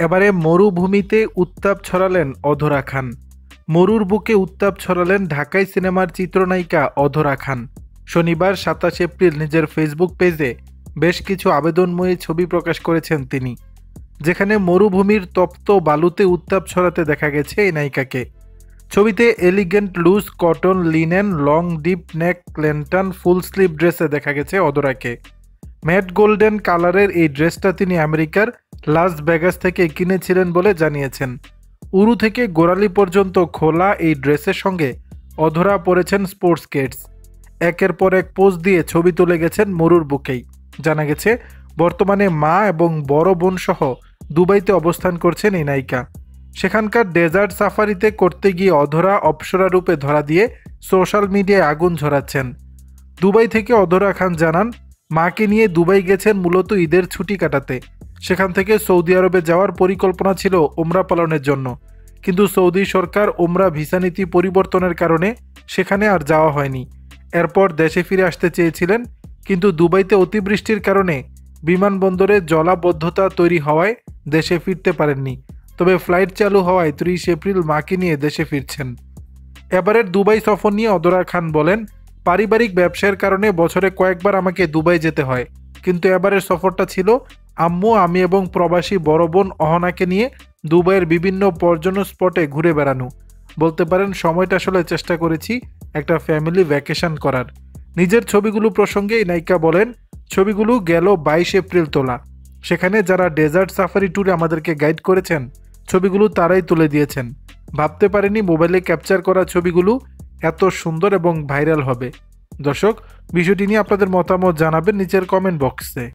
এবারে মরুভূমিতে উত্তাপ ছড়ালেন অধরা খান। মরুর বুকে উত্তাপ ছড়ালেন ঢাকাই সিনেমার চিত্রনায়িকা অধরা খান। শনিবার 27 এপ্রিল নিজের ফেসবুক পেজে বেশ কিছু আবেদনময়ী ছবি প্রকাশ করেছেন তিনি, যেখানে মরুভূমির তপ্ত বালুতে উত্তাপ ছড়াতে দেখা গেছে এই নায়িকাকে। ছবিতে elegant loose cotton linen long deep neck lantern full sleeve ড্রেসে দেখা গেছে অধরাকে। ম্যাট গোল্ডেন কালারের এই ড্রেসটা তিনি আমেরিকার লাস ভেগাস থেকে কিনেছিলেন বলে জানিয়েছেন। উরু থেকে গোড়ালি পর্যন্ত খোলা এই ড্রেসের সঙ্গে অধরা পরেছেন স্পোর্টস কিটস। একের পর এক পোজ দিয়ে ছবি তুলে গেছেন মরুর বুকেই। জানা গেছে বর্তমানে মা এবং বড় বোন সহ দুবাইতে অবস্থান করছেন এই নায়িকা। সেখানকার ডেজার্ট সাফারিতে করতে গিয়ে অধরা অপ্সরা রূপে ধরা দিয়ে সোশ্যাল মিডিয়ায় আগুন ঝরাচ্ছেন। দুবাই থেকে অধরা খান জানান, মাকে নিয়ে দুবাই গেছেন মূলত ঈদের ছুটি কাটাতে। সেখান থেকে সৌদি আরবে যাওয়ার পরিকল্পনা ছিল ওমরা পালনের জন্য, কিন্তু সৌদি সরকার ওমরা ভিসা নীতি পরিবর্তনের কারণে সেখানে আর যাওয়া হয়নি। এরপর দেশে ফিরে আসতে চেয়েছিলেন, কিন্তু দুবাইতে অতিবৃষ্টির কারণে বিমানবন্দরে জলাবদ্ধতা তৈরি হওয়ায় দেশে ফিরতে পারেননি। তবে ফ্লাইট চালু হওয়ায় 30 এপ্রিল মাকে নিয়ে দেশে ফিরছেন। এবারের দুবাই সফর নিয়ে অধরা খান বলেন, পারিবারিক ব্যবসার কারণে বছরে কয়েকবার আমাকে দুবাই যেতে হয়, কিন্তু এবারের সফরটা ছিল আম্মু, আমি এবং প্রবাসী বড় বোন অহনাকে নিয়ে দুবাইয়ের বিভিন্ন পর্যটন স্পটে ঘুরে বেড়ানো। বলতে পারেন সময়টা আসলে চেষ্টা করেছি একটা ফ্যামিলি ভ্যাকেশন করার। নিজের ছবিগুলো প্রসঙ্গে এই নায়িকা বলেন, ছবিগুলো গেল 22 এপ্রিল তোলা। সেখানে যারা ডেজার্ট সাফারি ট্যুরে আমাদেরকে গাইড করেছেন ছবিগুলো তারাই তুলে দিয়েছেন। ভাবতে পারিনি মোবাইলে ক্যাপচার করা ছবিগুলো এত সুন্দর এবং ভাইরাল হবে। দর্শক, বিষয়টি নিয়ে আপনাদের মতামত জানাবেন নিচের কমেন্ট বক্সে।